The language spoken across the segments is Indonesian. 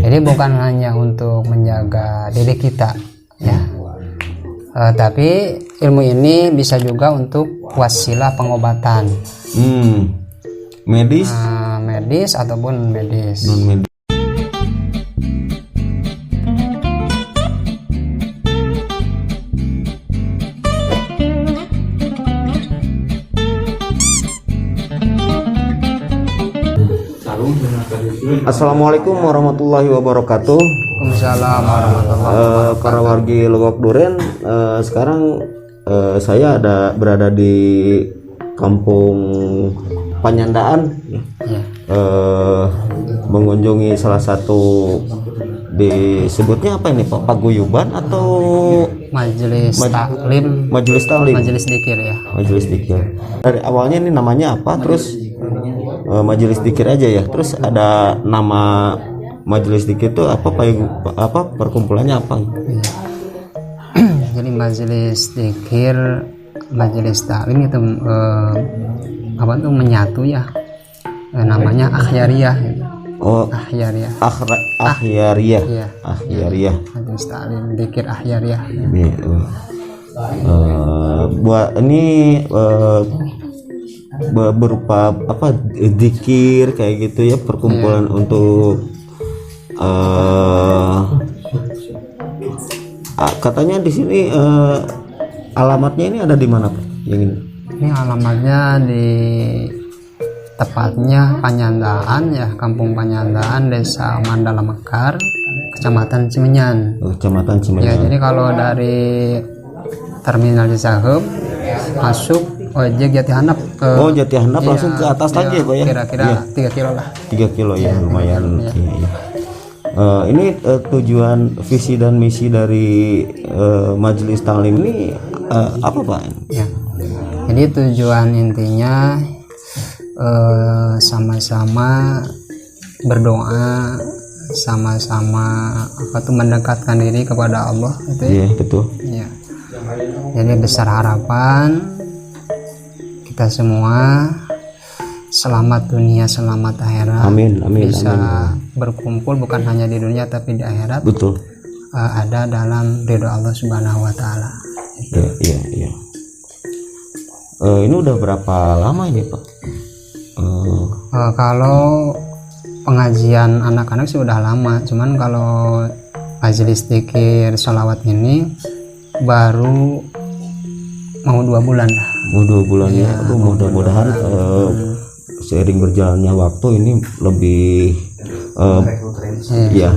Jadi bukan hanya untuk menjaga diri kita, ya. Tapi ilmu ini bisa juga untuk wasilah pengobatan. Medis? Medis ataupun medis. Non medis. Assalamualaikum warahmatullahi wabarakatuh. Waalaikumsalam warahmatullahi wabarakatuh. Para wargi Lowok Duren, sekarang saya berada di Kampung Panyandaan, Ya. mengunjungi salah satu, disebutnya apa ini Pak? Paguyuban atau Majelis taklim, majelis taklim? majelis dzikir, ya. Majelis dzikir. Dari awalnya ini namanya apa? Terus majelis dzikir aja ya. Terus ada nama majelis dzikir itu apa? Perkumpulannya apa? Jadi majelis dzikir, majelis taklim itu apa tuh menyatu, ya. Namanya akhyariyah gitu. Oh, Akhyariyah. akhyariyah. Iya. Akhyariyah. Majelis taklim dzikir akhyariyah. Buat ini berupa apa, dzikir kayak gitu ya, perkumpulan untuk katanya di sini alamatnya ini ada di mana Pak? Yang ini? Ini alamatnya di tepatnya Panyandaan, ya, Kampung Panyandaan, Desa Mandala Mekar, Kecamatan Cimenyan. Kecamatan Ya, Cimenyan. jadi kalau dari Terminal Cisaheum masuk ojek Jati Handap Jati Handap langsung ke atas lagi ya Pak ya? Kira-kira 3 kilo lah. 3 kilo ya, lumayan. Iya. Ini tujuan, visi dan misi dari Majelis Taklim ini apa Pak? Ya. Jadi tujuan intinya sama-sama berdoa, sama-sama mendekatkan diri kepada Allah, gitu ya. Iya, betul. Ya. Jadi besar harapan kita semua selamat dunia, selamat akhirat. Amin, amin, bisa amin. berkumpul bukan hanya di dunia tapi di akhirat. Betul. Ada dalam ridho Allah Subhanahu wa taala. Iya. Ini udah berapa lama ini Pak? Kalau pengajian anak-anak sih udah lama, cuman kalau majelis dzikir sholawat ini baru mau 2 bulan lah. Mau 2 bulan ya. Mudah-mudahan seiring berjalannya waktu ini lebih ya.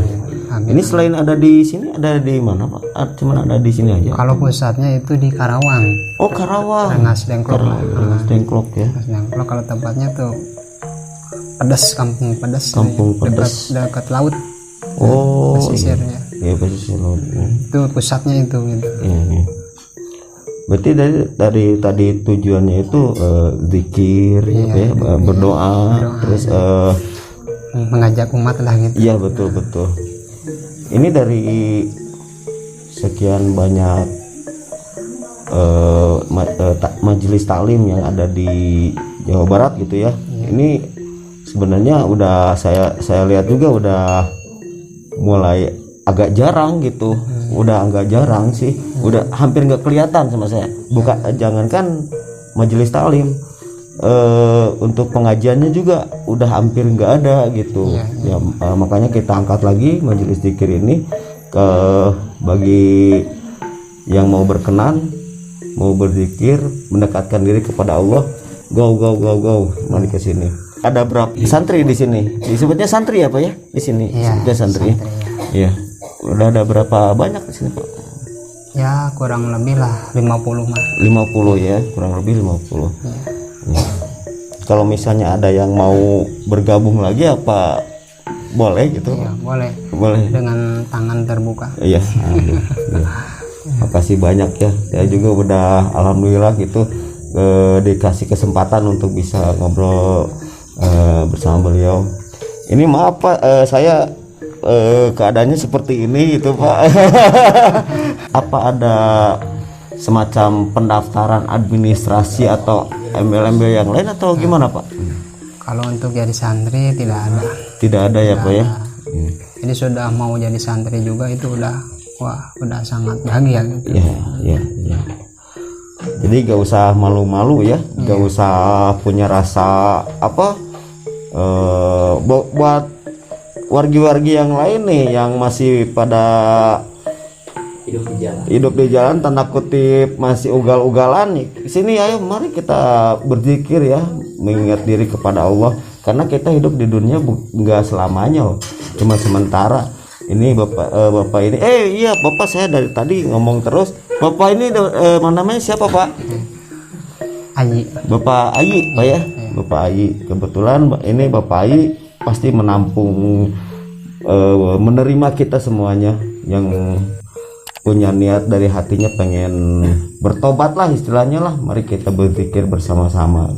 Amin. Ini selain ada di sini, ada di mana Pak? Cuman ada di sini aja. Kalau pusatnya itu di Karawang. Oh, Karawang. Rengas Dengklok. Rengas Dengklok ya. Rengas Dengklok. Kalau tempatnya tuh Pedas, Kampung Pedas. Kampung Pedas. Dekat laut. Oh, pesisirnya. Iya, pesisir laut. Itu pusatnya itu gitu. Iya. Berarti dari tadi tujuannya itu zikir, ya, berdoa, terus mengajak umat lah gitu. Iya, betul. Ini dari sekian banyak majelis taklim yang ada di Jawa Barat gitu ya. Ini sebenarnya udah saya lihat juga udah mulai agak jarang gitu. Udah agak jarang sih. Udah hampir nggak kelihatan sama saya. Bukan, jangankan majelis taklim, untuk pengajiannya juga udah hampir nggak ada gitu. Ya, makanya kita angkat lagi majelis dzikir ini bagi yang mau berkenan, mau berzikir, mendekatkan diri kepada Allah. Go, mari ke sini. Ada berapa santri di sini? Disebutnya santri ya Pak ya? Di sini disebutnya santri. Iya. Udah ada berapa banyak di sini Pak? Ya, kurang lebih lah 50 mah. 50 ya, kurang lebih 50. Ya. Kalau misalnya ada yang mau bergabung lagi apa boleh gitu? Iya, boleh. Dengan tangan terbuka. Iya. Makasih banyak ya. Saya juga udah alhamdulillah gitu dikasih kesempatan untuk bisa ngobrol bersama beliau. Ini maaf Pak, saya keadaannya seperti ini gitu Pak. Apa ada semacam pendaftaran administrasi atau embel-embel yang lain atau gimana Pak? Kalau untuk jadi santri tidak ada. Tidak ada ya Pak ya. Jadi sudah mau jadi santri juga itu udah sangat bahagia gitu. Ya. Jadi gak usah malu-malu ya, gak usah punya rasa apa buat wargi-wargi yang lain nih yang masih pada hidup di jalan tanda kutip masih ugal-ugalan nih. Sini ayo mari kita berzikir ya, mengingat diri kepada Allah karena kita hidup di dunia nggak selamanya loh, cuma sementara. Ini bapak ini iya bapak, saya dari tadi ngomong terus. Bapak ini namanya siapa Pak? Ayi. Bapak Ayi Pak ya. Bapak Ayi, kebetulan ini Bapak Ayi pasti menampung menerima kita semuanya yang punya niat dari hatinya pengen bertobat lah istilahnya lah. Mari kita berzikir bersama-sama.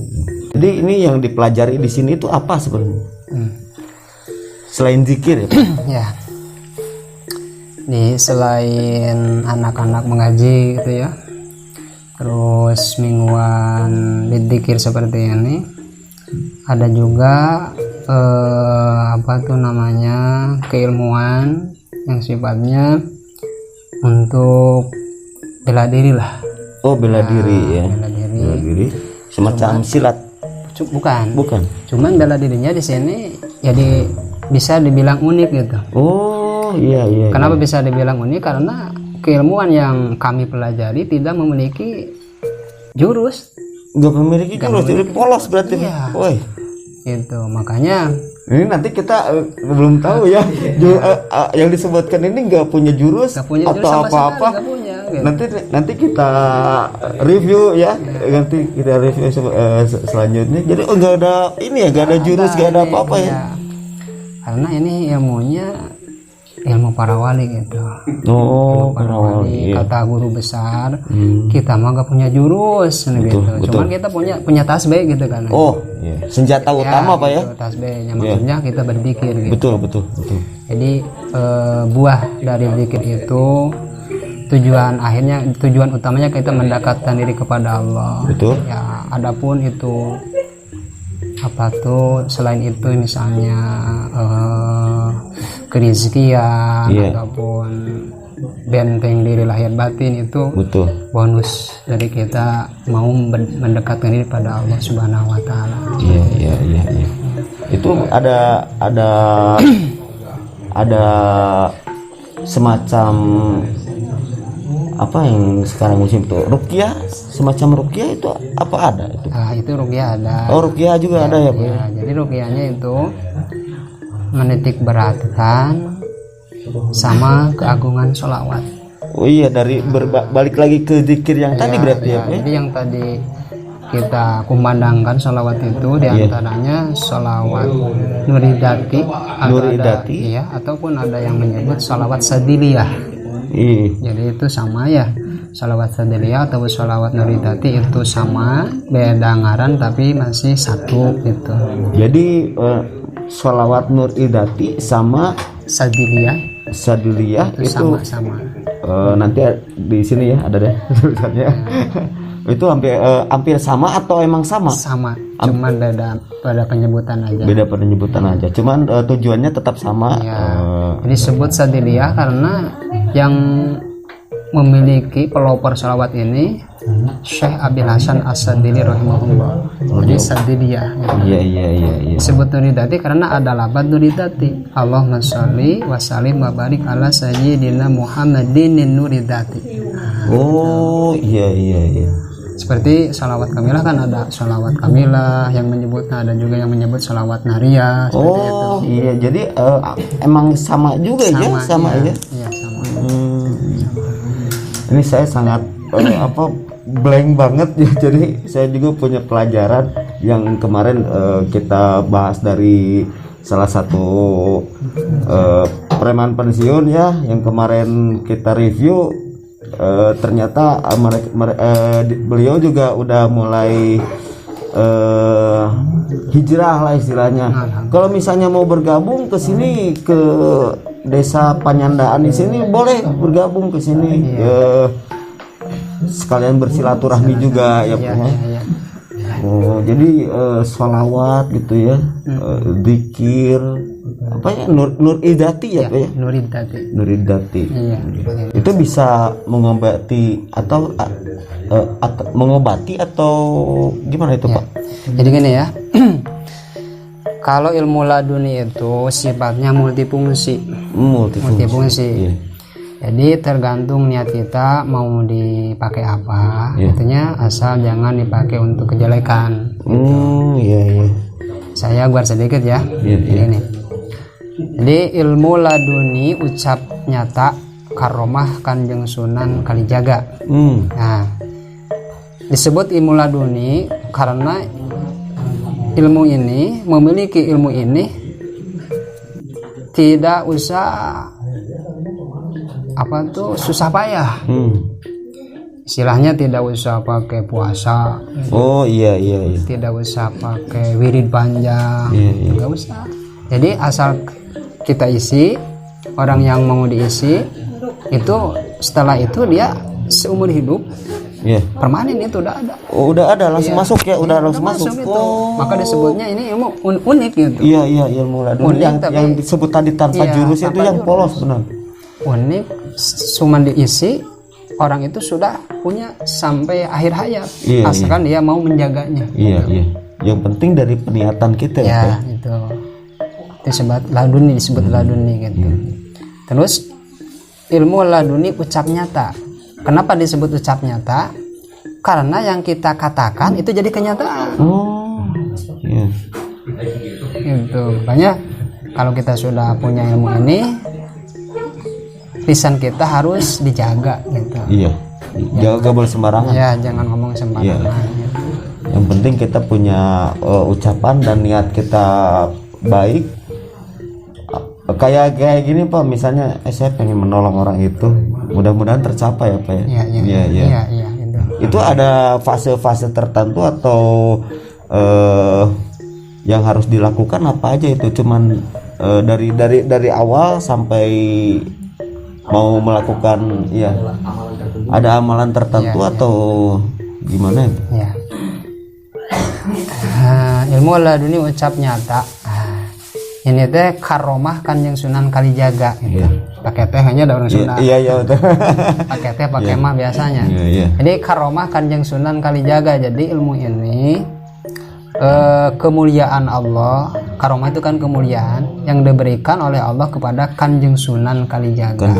Jadi ini yang dipelajari di sini itu apa sebenarnya? Selain zikir ya Pak? Ya. Nih selain anak-anak mengaji gitu ya, terus mingguan dizikir seperti ini, ada juga keilmuan yang sifatnya untuk bela diri lah. Oh bela diri ya. Bela diri. Semacam silat. Bukan. Cuman bela dirinya di sini jadi bisa dibilang unik gitu. Oh iya. Kenapa bisa dibilang unik? Karena keilmuan yang kami pelajari tidak memiliki jurus. Gak memiliki jurus, jadi polos berarti. Iya. Woi. Gitu, makanya ini nanti kita belum tahu ya. Yang disebutkan ini nggak punya jurus atau apa-apa. Gitu. Nanti kita review ya. Nanti kita review selanjutnya. Jadi nggak ada ini ya, nggak ada jurus, nggak ada apa-apa ya. Karena ini ilmunya ilmu para wali gitu. Oh, para wali. Kata guru besar, kita mah gak punya jurus gitu. Cuman kita punya tasbih gitu kan. Oh, iya. Senjata utama Pak ya. Tasbihnya maksudnya kita berzikir gitu. Betul. Jadi buah dari zikir itu tujuan utamanya kita mendekatkan diri kepada Allah. Betul. Ya, adapun itu selain itu misalnya kerizkian ataupun benteng diri lahir batin itu bonus dari kita mau mendekatkan diri pada Allah Subhanahu wa taala. Iya. Itu ada semacam apa yang sekarang musim itu ruqyah, semacam ruqyah itu apa ada itu? Itu ruqyah ada. Oh ruqyah juga ada ya Pak? Ya, jadi ruqyahnya itu menitik beratkan sama keagungan sholawat. Oh iya, dari balik lagi ke zikir yang tadi berarti ya Pak? Jadi yang tadi kita kumandangkan sholawat itu diantaranya sholawat nuridati, ataupun ada yang menyebut sholawat sadiliyah. Jadi itu sama ya, sholawat sadiliyah atau sholawat nuridati itu sama, beda ngaran tapi masih satu gitu. Jadi sholawat nuridati sama sadiliyah itu sama. Nanti di sini ya ada deh tulisannya. Itu hampir sama atau emang sama? Sama, cuman beda penyebutan aja. Cuman tujuannya tetap sama. Ini disebut sadiliyah karena yang memiliki pelopor sholawat ini Syekh Abil Hasan As-Sadili rahimahullah. Jadi sadiliyah. Iya. Sebut nuridati karena ada lafaz nuridati. Allahumma sholli wa sallim wa barik ala sayyidina Muhammadin nuridati. Oh iya. Seperti sholawat kamilah kan ada sholawat kamilah yang menyebutnya, ada juga yang menyebut sholawat nariyah. Oh itu. Iya, jadi emang sama juga ya, sama. Iya, sama. Ini saya sangat blank banget ya. Jadi saya juga punya pelajaran yang kemarin kita bahas dari salah satu preman pensiun ya, yang kemarin kita review. Ternyata beliau juga udah mulai hijrah lah istilahnya. Kalau misalnya mau bergabung ke sini ke desa Panyandaan di sini boleh bergabung ke sini. Sekalian bersilaturahmi juga ya Pak. Oh, jadi sholawat gitu ya, zikir apa ya, Nur Idati ya, Pak ya? Nur Idati. Iya. Itu bisa mengobati atau mengobati atau gimana itu, Ya. Pak? Jadi gini ya. Kalau ilmu laduni itu sifatnya multifungsi. Multifungsi. Iya. Jadi tergantung niat kita mau dipakai apa. Artinya asal jangan dipakai untuk kejelekan. Iya. Saya guar sedikit ya. Ini. Jadi ilmu laduni ucap nyata karomah Kanjeng Sunan Kalijaga. Nah, disebut ilmu laduni karena ilmu ini, memiliki ilmu ini tidak usah susah payah. Istilahnya tidak usah pakai puasa. Iya. Tidak usah pakai wirid panjang. Tidak usah. Jadi asal kita isi, orang yang mau diisi itu setelah itu dia seumur hidup permanen itu udah ada. Udah ada langsung masuk ya, udah langsung masuk. Itu. Maka disebutnya ini ilmu unik gitu. Iya, ilmu laduni yang disebut tadi tanpa jurus itu yang polos benar. Unik, cuma diisi orang itu sudah punya sampai akhir hayat. Asalkan dia mau menjaganya. Iya. Yang penting dari peniatan kita ya. Itu disebut laduni gitu. Terus ilmu laduni ucap nyata. Kenapa disebut ucap nyata? Karena yang kita katakan itu jadi kenyataan. Iya. Gitu. Makanya kalau kita sudah punya ilmu ini, lisan kita harus dijaga gitu. Iya. Jaga boleh sembarangan. Ya, jangan ngomong sembarangan. Gitu. Yang penting kita punya ucapan dan niat kita baik. Kayak gini Pak, misalnya saya pengen menolong orang itu, mudah-mudahan tercapai ya Pak ya. Iya. Itu ada fase-fase tertentu atau yang harus dilakukan apa aja itu? Cuman dari awal sampai mau melakukan ada amalan tertentu atau gimana itu? Ya. Ilmu laduni ucap nyata. Ini teh karomah Kanjeng Sunan Kalijaga gitu. Pakai teh hanya ada orang Sunda. Iya betul. Pakai teh pakai mah biasanya. Iya. Jadi karomah Kanjeng Sunan Kalijaga. Jadi ilmu ini kemuliaan Allah. Karomah itu kan kemuliaan yang diberikan oleh Allah kepada Kanjeng Sunan Kalijaga.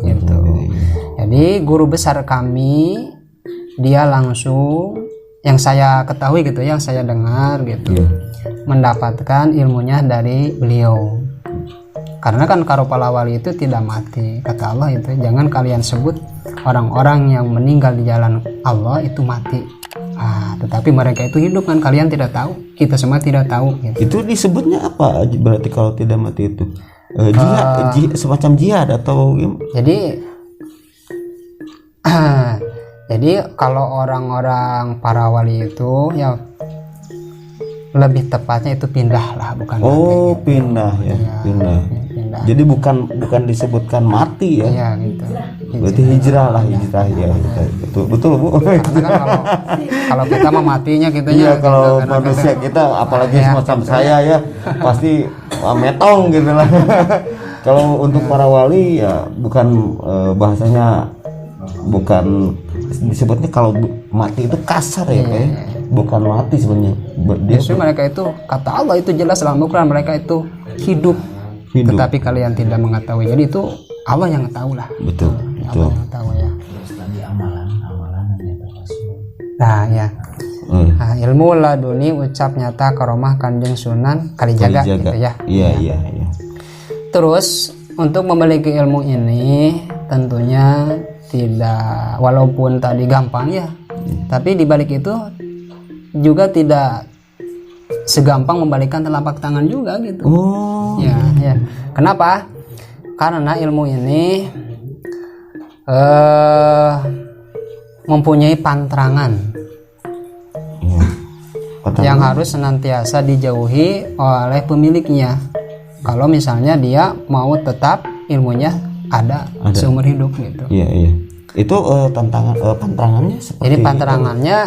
Gitu. Jadi guru besar kami dia langsung yang saya ketahui gitu, yang saya dengar gitu, mendapatkan ilmunya dari beliau. Karena kan Karopala Wali itu tidak mati, kata Allah itu jangan kalian sebut orang-orang yang meninggal di jalan Allah itu mati. Tetapi mereka itu hidup kan, kalian tidak tahu, kita semua tidak tahu gitu. Itu disebutnya apa berarti kalau tidak mati itu? Semacam jihad atau jadi kalau orang-orang para wali itu ya lebih tepatnya itu pindah lah, bukan mati. Pindah ya. Pindah. Jadi bukan disebutkan mati ya. Iya gitu. Berarti hijrah ya. Betul Bu. Karena kan kalau kita mah matinya kita kalau manusia kita apalagi semacam saya ya pasti metong gitu lah. Kalau untuk para wali ya bukan bahasanya bukan disebutnya kalau mati itu kasar ya Pak. Bukan mati sebenarnya. Justru mereka itu kata Allah itu jelas dalam Al-Quran, mereka itu hidup. Tetapi kalian tidak mengetahui. Jadi itu Allah yang tahu lah. Betul. Allah yang tahu ya. Nah ya. Ilmu laduni ucap nyata karomah Kanjeng Sunan Kalijaga. Gitu ya. Iya. Terus untuk memiliki ilmu ini tentunya tidak, walaupun tadi gampang ya, tapi dibalik itu juga tidak segampang membalikkan telapak tangan juga gitu. Ya. Kenapa? Karena ilmu ini mempunyai pantangan yang harus senantiasa dijauhi oleh pemiliknya. Kalau misalnya dia mau tetap ilmunya ada seumur hidup gitu. Iya. Itu pantangannya seperti. Jadi pantangannya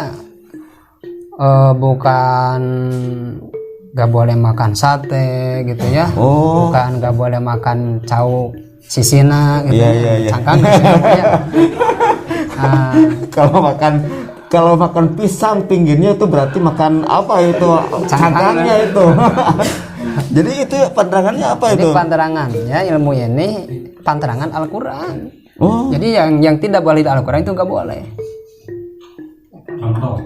bukan nggak boleh makan sate gitu ya. Bukan nggak boleh makan cau sisina gitu. Iya. Cangkang gitu ya. Kalau makan pisang pinggirnya itu berarti makan apa itu? Cangkangnya itu. Jadi itu panterangannya apa itu? Jadi panterangannya ilmu ini panterangan Al-Quran. Jadi yang tidak boleh di Al-Quran itu nggak boleh.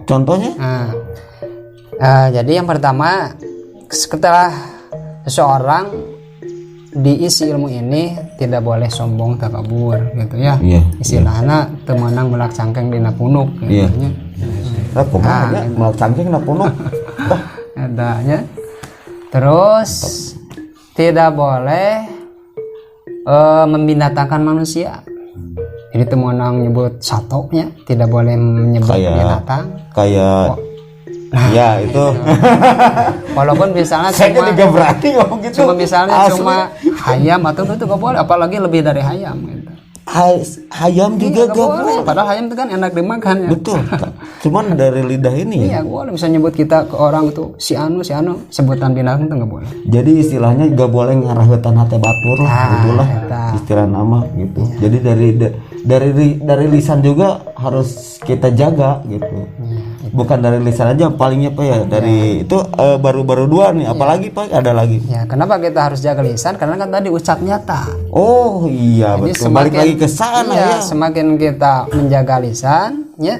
Contohnya? Jadi yang pertama, setelah seseorang diisi ilmu ini tidak boleh sombong takabur gitu ya. Istilahnya temenang belak cangkeng dina punuk gitu nya. Belak cangkeng dina punuk. Adanya. Terus tidak boleh membinatankan manusia. Jadi temenang nyebut satonya tidak boleh menyebut binatang. Ya itu. Walaupun misalnya saya juga berani ngomong gitu. Cuma misalnya cuma hayam atau itu nggak boleh, apalagi lebih dari hayam gitu. Hayam juga gak boleh. Padahal hayam itu kan enak dimakan ya. Betul. Cuman dari lidah ini ya. Iya boleh, bisa nyebut kita ke orang itu si anu sebutan binatang itu nggak boleh. Jadi istilahnya gak boleh ngaraheutan hate batur lah, gitulah istilah nama gitu. Jadi dari lisan juga harus kita jaga gitu. Bukan dari lisan aja, palingnya Pak ya dari itu baru-baru dua nih, apalagi Pak ada lagi. Ya kenapa kita harus jaga lisan? Karena kan tadi ucap nyata. Oh iya. Jadi betul. Balik lagi ke sana ya. Semakin kita menjaga lisan, ya,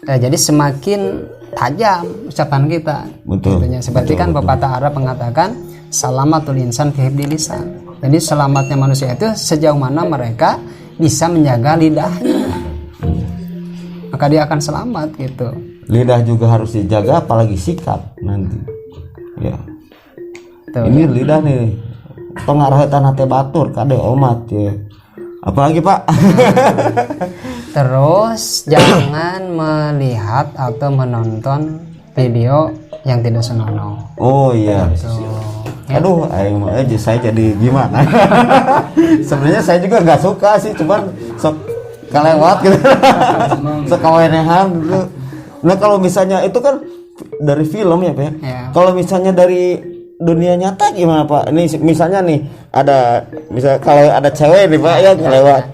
jadi semakin tajam ucapan kita. Betul. Gitu, seperti kan pepatah Arab mengatakan salamatul insan fi hifdzi lisan. Jadi selamatnya manusia itu sejauh mana mereka bisa menjaga lidahnya, maka dia akan selamat gitu. Lidah juga harus dijaga, apalagi sikap nanti. Ya. Tuh, ini lidah nih. Pengaraheutan hate batur kade omat ya. Apalagi Pak? Terus jangan melihat atau menonton video yang tidak senonoh. Oh iya. Aduh, saya jadi gimana? Sebenarnya saya juga nggak suka sih, cuman sok kelewat gitu. Sekawenehan dulu. Nah kalau misalnya itu kan dari film ya Pak. Kalau misalnya dari dunia nyata gimana Pak? Ini misalnya nih ada kalau ada cewek nih Pak ya ngelewat.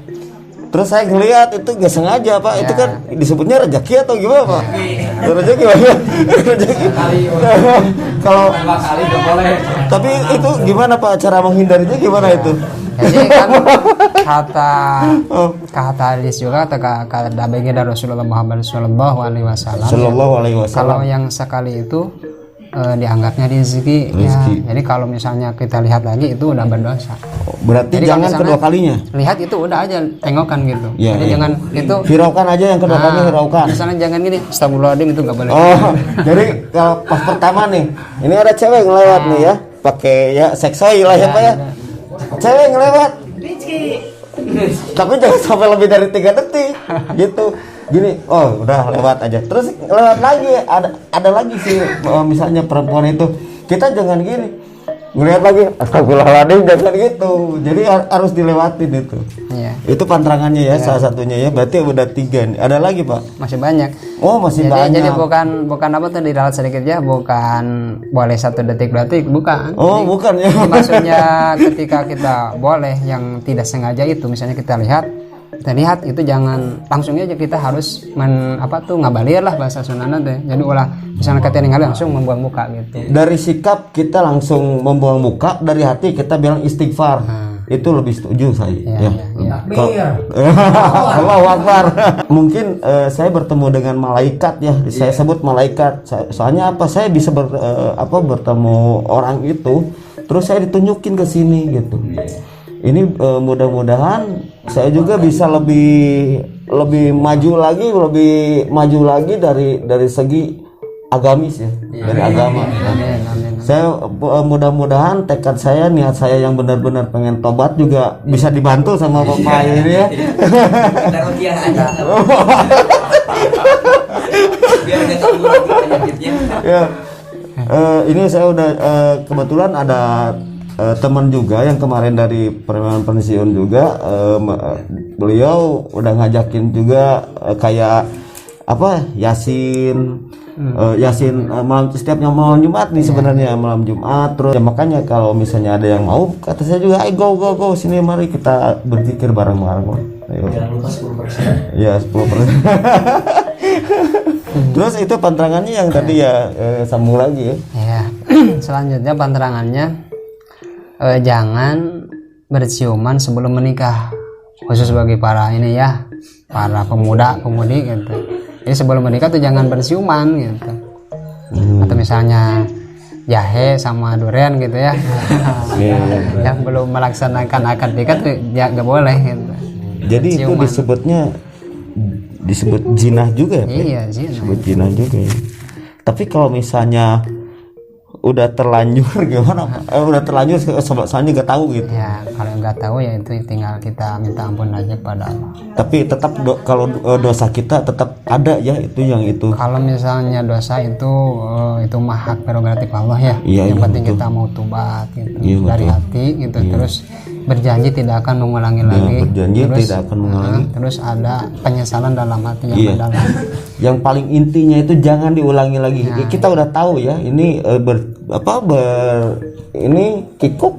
Terus saya ngelihat itu nggak sengaja Pak. Itu kan disebutnya rezeki atau gimana Pak? Rezeki gimana? Kalau tapi itu gimana Pak cara menghindarinya gimana itu? Jadi kan kata hadis juga kata baginda Rasulullah Muhammad sallallahu alaihi wasallam. Kalau yang sekali itu dianggapnya rezeki. Ya. Jadi kalau misalnya kita lihat lagi itu udah berdosa. Berarti jadi jangan kedua kalinya. Lihat itu udah aja tengokan gitu. Ya, jadi jangan itu hiraukan aja yang kedua kalinya hiraukan. Misalnya jangan gini, astagfirullahaladzim itu nggak boleh. Jadi kalau pas pertama nih, ini ada cewek ngelewat nih ya, pakai ya seksoi lah ya Pak ya. Cewek ngelewat. Tapi jangan sampai lebih dari 3 detik gitu. Gini, udah lewat aja. Terus lewat lagi, ada lagi sih misalnya perempuan itu. Kita jangan gini. Ngelihat lagi, astagfirullahaladzim, jangan gitu. Jadi harus dilewatin itu. Iya. Itu panterangannya ya, salah satunya ya. Berarti udah 3 nih. Ada lagi Pak? Masih banyak. Oh masih banyak. Jadi bukan apa tuh diralat sedikit ya, bukan boleh 1 detik berarti bukan. Oh jadi, bukan ya. Maksudnya ketika kita boleh yang tidak sengaja itu, misalnya kita lihat itu jangan langsung aja, kita harus ngabalir lah bahasa Sundana teh. Jadi misalnya kita ningali langsung membuang muka gitu. Dari sikap kita langsung membuang muka, dari hati kita bilang istighfar. Itu lebih setuju saya. Allahu Akbar. Mungkin saya bertemu dengan malaikat ya. Saya sebut malaikat. Soalnya apa? Saya bisa bertemu orang itu, terus saya ditunjukin ke sini gitu. Ini mudah-mudahan saya juga bisa lebih maju lagi dari segi agamis ya, dari agama. Amin. Saya mudah-mudahan tekad saya, niat saya yang benar-benar pengen tobat juga bisa dibantu sama Bapak ini ya. Ini saya udah kebetulan ada teman juga yang kemarin dari pensiun juga, beliau udah ngajakin juga kayak Yasin, Yasin malam setiap malam Jumat nih sebenarnya malam Jumat terus ya, makanya kalau misalnya ada yang mau kata saya juga ayo go sini mari kita berzikir bareng-bareng. Ayo. Jangan lupa 10%. Ya 10%. Terus itu pantangannya yang tadi ya sambung lagi ya. Ya. Selanjutnya pantangannya jangan berciuman sebelum menikah, khusus bagi para ini ya, para pemuda-pemudi gitu. Jadi sebelum menikah tuh jangan berciuman gitu. Atau misalnya jahe sama durian gitu ya. Yang belum melaksanakan akad nikah tuh ya nggak boleh gitu. Jadi itu disebut jinah juga ya? Iya, jinah. Disebut jinah juga ya. Tapi kalau misalnya udah terlanjur gimana Pak? Udah terlanjur soalnya nggak tahu gitu. Ya kalau nggak tahu ya itu tinggal kita minta ampun aja pada Allah. Tapi tetap kalau dosa kita tetap ada ya yang itu. Kalau misalnya dosa itu mah hak prerogatif Allah ya. Iya, yang iya, penting betul. kita mau tobat gitu Iya, dari betul. hati gitu. Terus berjanji tidak akan mengulangi lagi. Berjanji terus, tidak akan mengulangi. Terus ada penyesalan dalam hati yang Iya. mendalam. Yang paling intinya itu jangan diulangi lagi. Ya. Kita udah tahu ya ini ini kikuk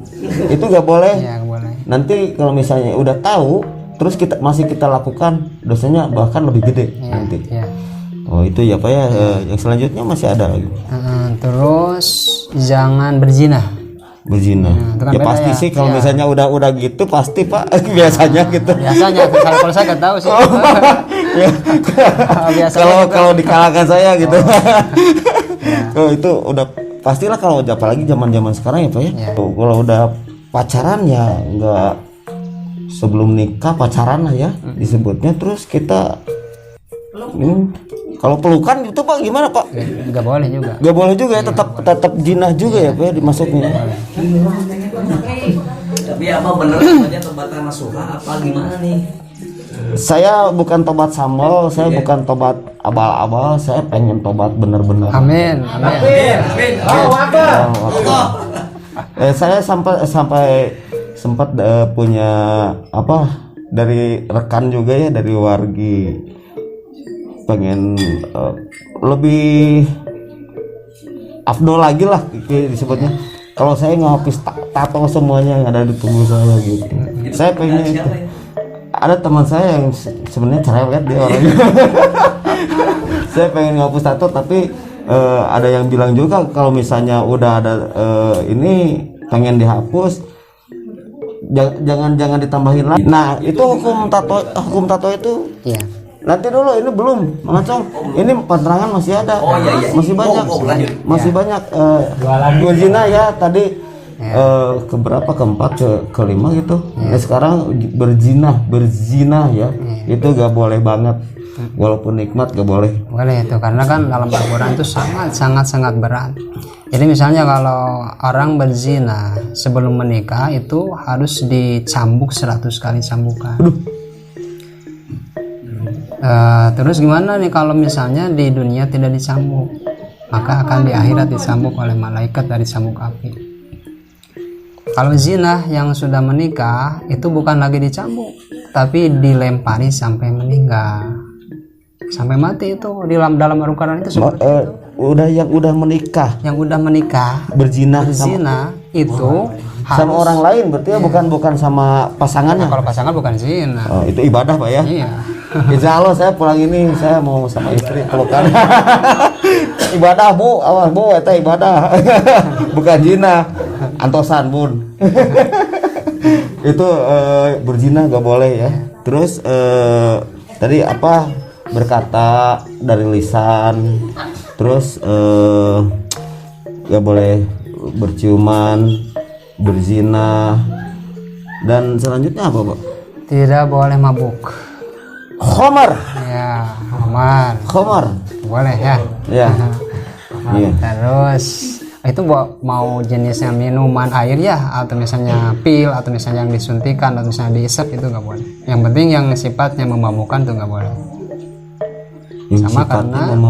itu nggak boleh. Iya boleh. Nanti kalau misalnya udah tahu terus masih kita lakukan dosanya bahkan lebih gede Iya, nanti. iya. Oh itu ya Pak ya. Yang selanjutnya masih ada lagi Terus jangan berzina. berzina. itu kan Ya beda pasti ya. sih kalau Iya. misalnya udah gitu pasti Pak biasanya gitu. Biasanya kalau saya nggak tahu sih. Ya. Biasanya Kalau di kalangan saya gitu. Oh itu udah pastilah kalau apalagi zaman sekarang ya Pak ya. Ya. Kalau udah pacaran ya nggak sebelum nikah pacaran lah ya disebutnya. Terus kita ini kalau pelukan itu Pak gimana Pak? nggak boleh juga. Gak boleh juga ya, tetap jinah juga ya Pak ya dimasuknya. Tapi apa bener namanya tobatan nasuha apa gimana nih? Saya bukan tobat sambal, saya bukan tobat abal-abal, saya pengen tobat bener-bener. Amin. Saya sampai sempat punya dari rekan juga ya, dari wargi pengen lebih afdol lagi lah disebutnya. Kalau saya ngehapus tato semuanya yang ada di tubuh saya gitu. Saya pengen itu. Ada teman saya yang sebenarnya cerewet dia orangnya. Saya pengen ngapus tato tapi ada yang bilang juga kalau misalnya udah ada ini pengen dihapus jangan ditambahin lagi. Nah, itu hukum tato itu. Iya. Nanti dulu ini belum, Mangacong. Ini penerangan masih ada. Oh, iya. Masih banyak. Lanjut. Masih banyak berzina ya tadi. Keberapa keempat kelima gitu. Nah, sekarang berzina ya. Itu gak boleh banget. Walaupun nikmat gak boleh. Boleh itu karena kan dalam Al-Quran itu sangat berat. Jadi misalnya kalau orang berzina sebelum menikah itu harus dicambuk 100 kali cambukan. Terus gimana nih kalau misalnya di dunia tidak dicambuk, maka akan di akhirat dicambuk oleh malaikat dari cambuk api. Kalau zina yang sudah menikah itu bukan lagi dicambuk, tapi dilempari sampai meninggal, sampai mati. Itu di dalam Al-Quran itu seperti itu. Udah menikah, Yang udah menikah berzina itu sama orang lain berarti ya, bukan sama pasangannya. kalau pasangan bukan zina. Oh, itu ibadah Pak ya. Iya. Insya Allah saya pulang ini saya mau sama istri pelukan. Ibadah Bu, awas Bu, itu ibadah. Bukan zina. Antosan Bun. Itu berzina gak boleh ya. Terus tadi apa berkata dari lisan. Terus gak boleh berciuman, berzina, dan selanjutnya apa Pak? Tidak boleh mabuk. Khamar. Ya, khamar. Boleh ya. Ya. Iya. Terus itu mau jenisnya minuman air ya, atau misalnya pil, atau misalnya yang disuntikan, atau misalnya diisep, itu nggak boleh. Yang penting yang sifatnya memabukkan itu nggak boleh. Sama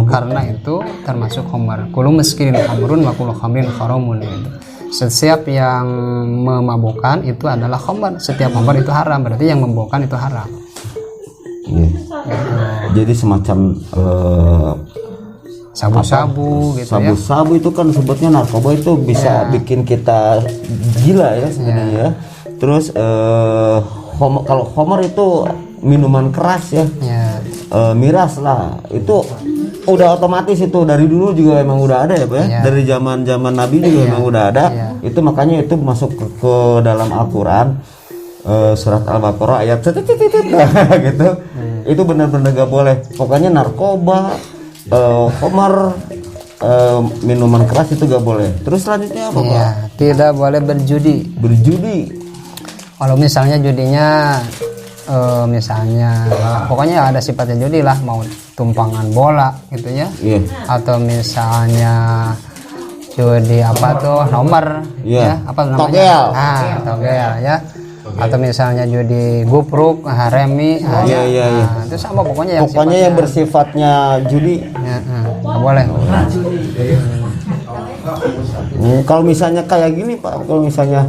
karena itu termasuk khamar. Kullu muskirin khamrun wa kullu khamrin haramun itu. Setiap yang memabukkan itu adalah khamar. Setiap khamar itu haram, berarti yang memabukkan itu haram. Iya. Jadi semacam sabu-sabu gitu ya. Sabu-sabu itu kan sebutnya narkoba, itu bisa bikin kita gila ya sebenarnya ya. Terus kalau homer itu minuman keras ya. Miras lah itu udah otomatis, itu dari dulu juga emang udah ada ya Pak ya. Dari zaman Nabi juga emang udah ada. Itu makanya itu masuk ke dalam Al-Qur'an, surat Al-Baqarah ayat gitu. Itu benar-benar gak boleh. Pokoknya narkoba, homer, minuman keras itu gak boleh. Terus selanjutnya apa Pak? Tidak boleh berjudi. Kalau misalnya judinya misalnya pokoknya ada sifatnya judi lah, mau tumpangan bola gitu ya, atau misalnya judi apa tuh nomor ya, apa namanya, togel ya, atau misalnya judi gupruk, remi, itu sama pokoknya yang bersifatnya judi nggak boleh. Kalau misalnya kayak gini Pak, kalau misalnya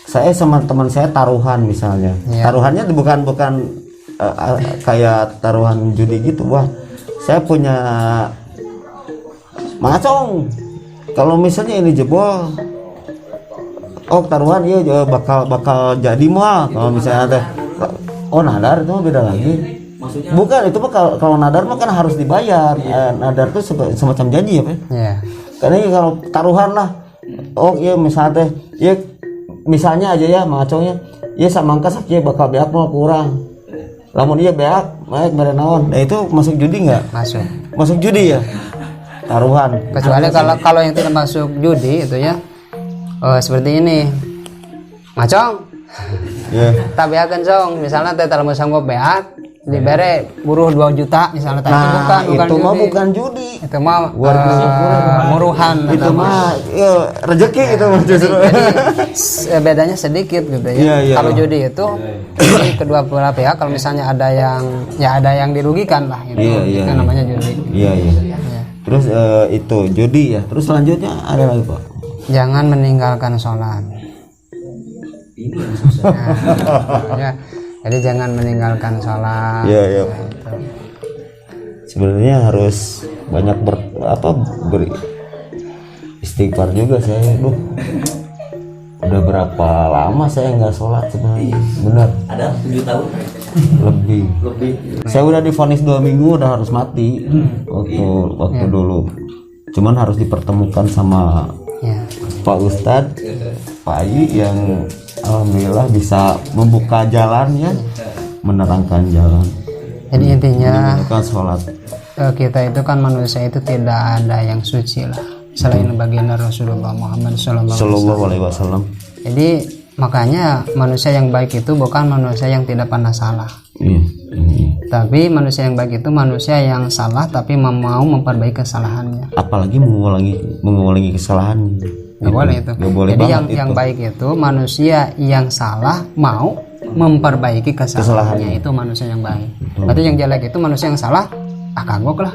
saya sama teman saya taruhan misalnya, taruhannya bukan kayak taruhan judi gitu. Wah, saya punya macong, kalau misalnya ini jebol, taruhan iya bakal jadi mal. Kalau misalnya ada, nadar itu beda lagi. Maksudnya? Bukan, itu mah kalau nadar mah kan harus dibayar. Nadar itu semacam janji ya Pak. Karena kalau taruhan lah, misalnya aja ya macongnya, samangka sakieu bakal beak mau kurang. Lamun dia beak, baik merenaon. Nah itu masuk judi nggak? Masuk judi ya. Taruhan. Kecuali kalau yang tidak masuk judi itu ya, seperti ini. Macong. Tak beakeun cong, misalnya teh tara sanggup beak, dibere buruh 2 juta misalnya, bukan judi. Itu mah muruhan. Itu mah rezeki itu mah justru. Jadi bedanya sedikit gitu ya. Kalau judi itu kedua belah pihak, kalau misalnya ada yang dirugikan lah gitu. Itu namanya judi. Terus itu judi ya. Terus selanjutnya ada lagi Pak. Jangan meninggalkan sholat. Jadi jangan meninggalkan sholat. Sebenarnya harus banyak istighfar juga saya. Udah berapa lama saya nggak sholat sebenarnya. Benar. Ada 7 tahun. Lebih. Saya udah divonis 2 minggu udah harus mati. Waktu dulu. Cuman harus dipertemukan sama Pak Ustadz, Pak Ayi yang alhamdulillah bisa membuka jalan ya, menerangkan jalan. Jadi intinya sholat. Kita itu kan manusia itu tidak ada yang suci lah selain baginda Rasulullah Muhammad Sallallahu Alaihi Wasallam. Jadi makanya manusia yang baik itu bukan manusia yang tidak pernah salah. Tapi manusia yang baik itu manusia yang salah tapi mau memperbaiki kesalahannya. Apalagi mengulangi kesalahan. Nggak boleh itu. Jadi yang baik itu manusia yang salah mau memperbaiki kesalahannya, itu manusia yang baik. Berarti yang jelek itu manusia yang salah, kagok lah.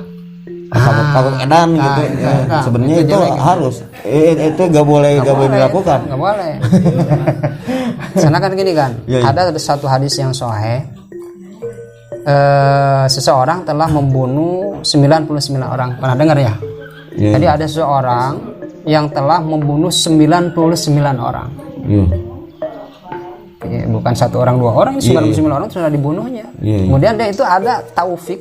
Kagok edan gitu. Sebenarnya itu harus. Itu nggak boleh dilakukan. Nggak boleh. Karena kan gini kan, ada satu hadis yang sahih. Seseorang telah membunuh 99 orang. Pernah dengar ya? Jadi ada seseorang yang telah membunuh 99 orang. Bukan 1 orang 2 orang, 99 orang sudah dibunuhnya. Kemudian dia itu ada taufik,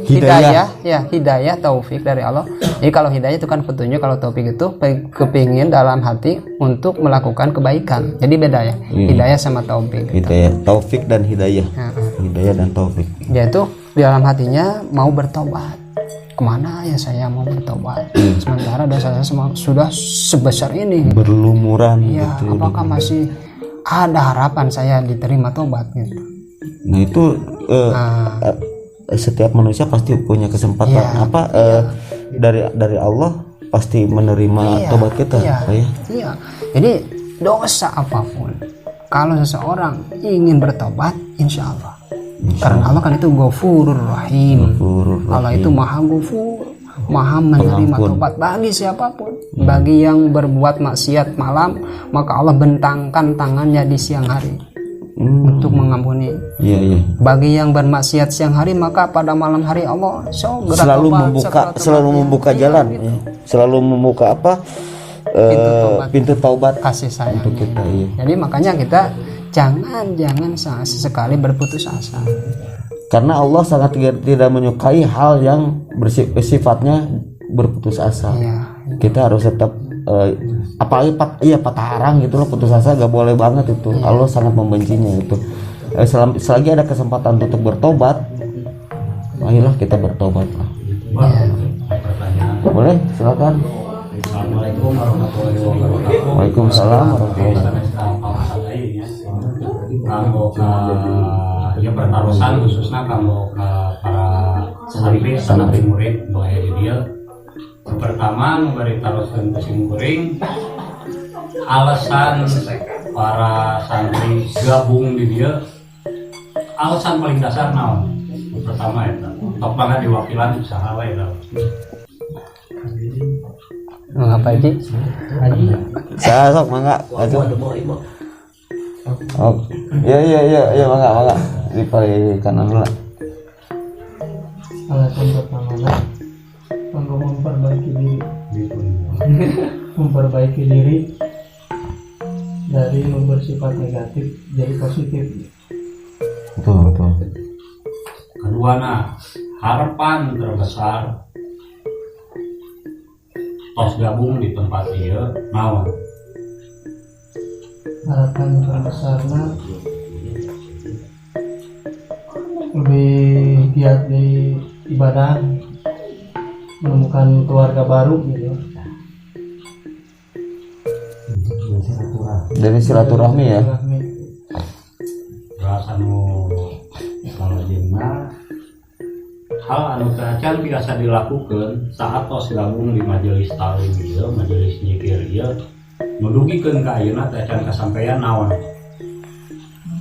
hidayah taufik dari Allah. Jadi kalau hidayah itu kan petunjuk, kalau taufik itu kepingin dalam hati untuk melakukan kebaikan. Jadi beda ya, hidayah sama taufik. Hidayah, taufik dan hidayah. Hidayah dan taufik. Dia itu di dalam hatinya mau bertobat. Kemana ya saya mau bertobat? Sementara dosa saya sudah sebesar ini. Berlumuran. Gitu. Apakah masih ada harapan saya diterima tobat gitu? Nah itu setiap manusia pasti punya kesempatan dari Allah pasti menerima tobat kita. Jadi dosa apapun, kalau seseorang ingin bertobat, insya Allah. Karena Allah kan itu Ghafurur Rahim. Allah itu Maha Ghafur, Maha menerima tobat bagi siapapun. Bagi yang berbuat maksiat malam, maka Allah bentangkan tangannya di siang hari. untuk mengampuni. Iya, iya. Bagi yang bermaksiat siang hari maka pada malam hari Allah Selalu membuka jalan, gitu. ya. Selalu membuka apa? Pintu taubat Kasih sayang untuk kita. Iya. Jadi makanya kita jangan sesekali berputus asa. Karena Allah sangat tidak menyukai hal yang bersifatnya berputus asa. Iya. Kita harus tetap apalagi patah arang gitu loh, putus asa gak boleh banget itu. Allah sangat membencinya itu. Selagi ada kesempatan untuk bertobat, ayolah kita bertobat lah. Boleh, silakan. Assalamualaikum warahmatullahi wabarakatuh. Waalaikumsalam warahmatullahi wabarakatuh. Kanggo ya pertarusan khususnya kanggo para santri murid bahaya di dia. Pertama memberi tarusan ke simkuring alasan para santri gabung di dia, alasan paling dasar naon? Pertama itu tok banget diwakilan usaha we eta. Mengapa Haji? Saya sok mangga. Oh, iya mangga. Di paling kanan dulu. Alasan pertama untuk memperbaiki diri dari bersifat negatif jadi positif. Betul. Kedua harapan terbesar tos gabung di tempat dia naon? Harapan terbesarnya lebih giat di ibadah, menemukan keluarga baru gitu. Dari silaturahmi ya. Rasa kalau jenah hal anu kacan biasa dilakukan saat tos gabung di majelis talim ieu, majelis zikir ieu, nudugikeun ka ayeuna teh can kasampean naon.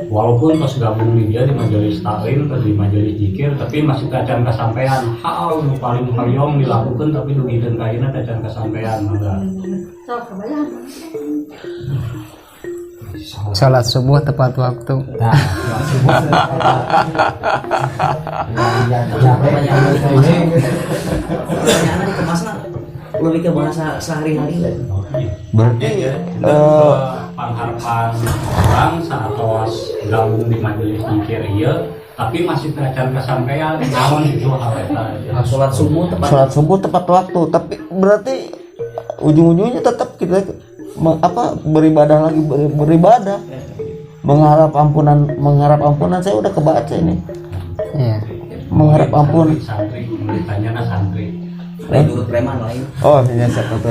Walaupun tos gabung di dia di majelis talim atau di majelis zikir, tapi masih kacan kasampean hal nu paling hayong dilakukan tapi dugikeun ka ayeuna teh can kasampean mangga. Salat subuh tepat waktu. Pertanyaannya dikemasna lebih ke bahasa sehari-hari lah. Berarti pengharapan orang saat tos gabung di majelis zikir ieu tapi masih kacan kasampean naon itu hal eta. Sholat subuh tepat waktu, tapi berarti ujung-ujungnya tetap kita beribadah lagi, beribadah, mengharap ampunan. Saya udah kebaca ini. Iya. Mengharap ampun. Santri, ditanya santri. Menurut preman lain. Oh, ini saya tahu.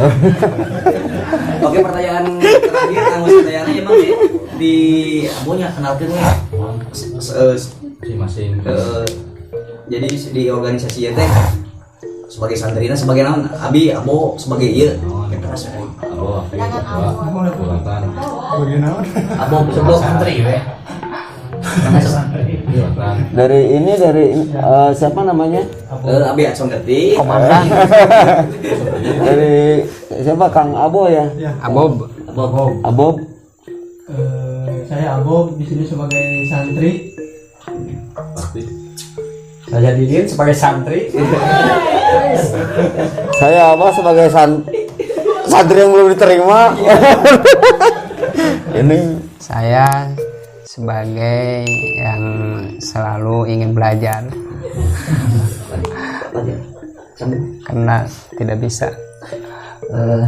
Oke, pertanyaan terakhir pertanyaannya emang di abunya kenalkan ya. Masing-masing. Jadi di organisasi ya teh sebagai santrina sebagai naon abi abo sebagai ieu kita sehari abo sebelum santri we dari siapa namanya? abi acong ngerti Komandan Dari siapa? Kang Abo ya? Abob. Abob. Saya Abob di sini sebagai santri. Saya Didin sebagai santri. Saya apa sebagai santri yang belum diterima. Ini Saya sebagai yang selalu ingin belajar karena tidak bisa.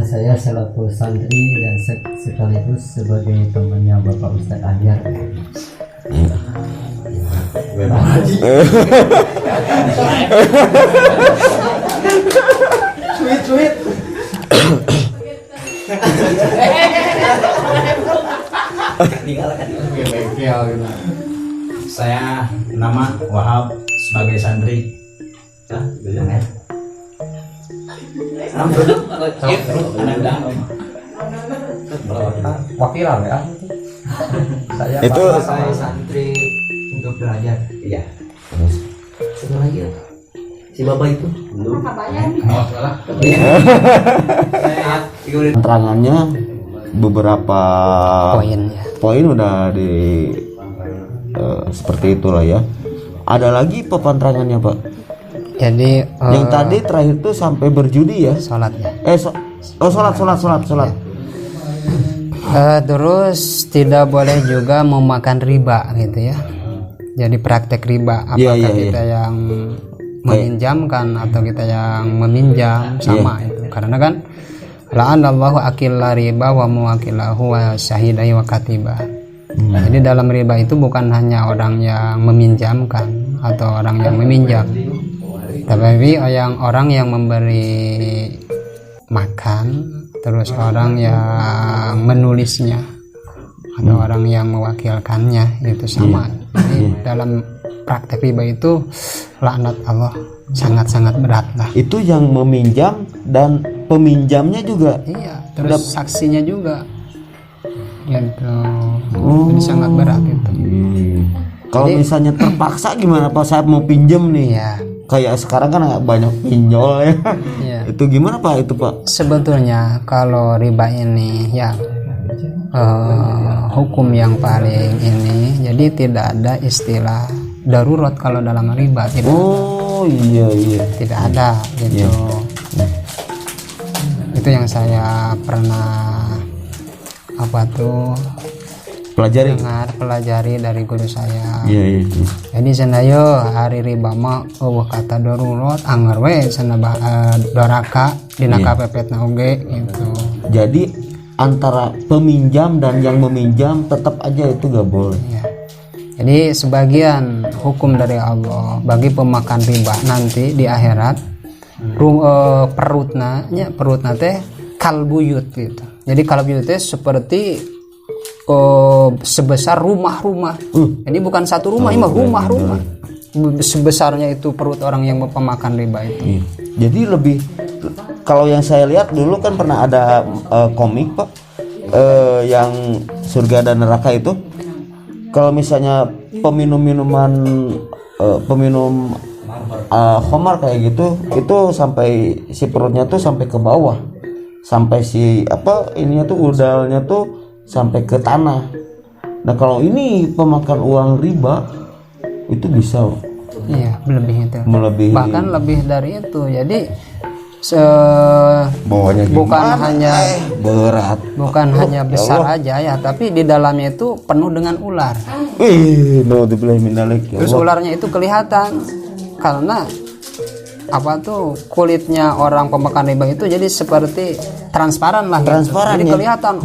Saya selaku santri dan sekaligus sebagai temannya Bapak Ustadz Ahyar. Sweet. Saya nama Wahab sebagai santri. Wakilan ya. Saya itu santri untuk belajar. Iya. Satu lagi ya. Si bapak itu. Keterangannya beberapa Poinnya. poin udah seperti itulah ya. Ada lagi pepantrangannya Pak. Jadi Yang tadi terakhir tuh sampai berjudi ya. sholatnya. Sholat. Terus tidak boleh juga memakan riba gitu ya. Jadi praktek riba, apakah Iya. kita yang meminjamkan atau kita yang meminjam sama itu. Karena kan la'anallahu akilla riba wa muwakilahu wa syahidai wa katiba. Jadi dalam riba itu bukan hanya orang yang meminjamkan atau orang yang meminjam, tapi orang yang memberi makan, terus orang yang menulisnya atau orang yang mewakilkannya, itu sama. Jadi dalam praktek riba itu laknat Allah sangat-sangat berat lah. Itu yang meminjam dan peminjamnya juga. Iya, terus saksinya juga. Gitu. Jadi sangat berat itu. Kalau misalnya terpaksa gimana Pak, saya mau pinjem nih. Iya. Kayak sekarang kan banyak pinjol ya. Iya. Itu gimana Pak itu Pak? Sebetulnya kalau riba ini ya hukum yang paling ini, jadi tidak ada istilah darurat kalau dalam riba, tidak. Oh iya. Tidak ada gitu. Itu yang saya pernah pelajari dari guru saya. Iya. Jadi senayo hari riba mah kata darurat anggar we sana doraka dina KPP-na oge gitu. Jadi antara peminjam dan yang meminjam tetap aja itu gak boleh. Ya. Jadi sebagian hukum dari Allah bagi pemakan riba nanti di akhirat perutna teh kalbuyut gitu. Jadi kalbuyut teh seperti sebesar rumah-rumah. Jadi bukan satu rumah, ini rumah-rumah. Sebesarnya itu perut orang yang pemakan riba itu. Jadi lebih, kalau yang saya lihat dulu kan pernah ada komik Pak, yang surga dan neraka itu. Kalau misalnya peminum khamar kayak gitu, itu sampai si perutnya tuh sampai ke bawah, sampai si ininya tuh udalnya tuh sampai ke tanah. Nah kalau ini pemakan uang riba itu bisa. Iya, melebihi. Bahkan lebih dari itu. Jadi bawahnya bukan hanya berat, bukan hanya besar aja ya, tapi di dalamnya itu penuh dengan ular. Terus ularnya itu kelihatan karena kulitnya orang pemakan riba itu jadi seperti transparan lah. Transparan gitu. Jadi kelihatan.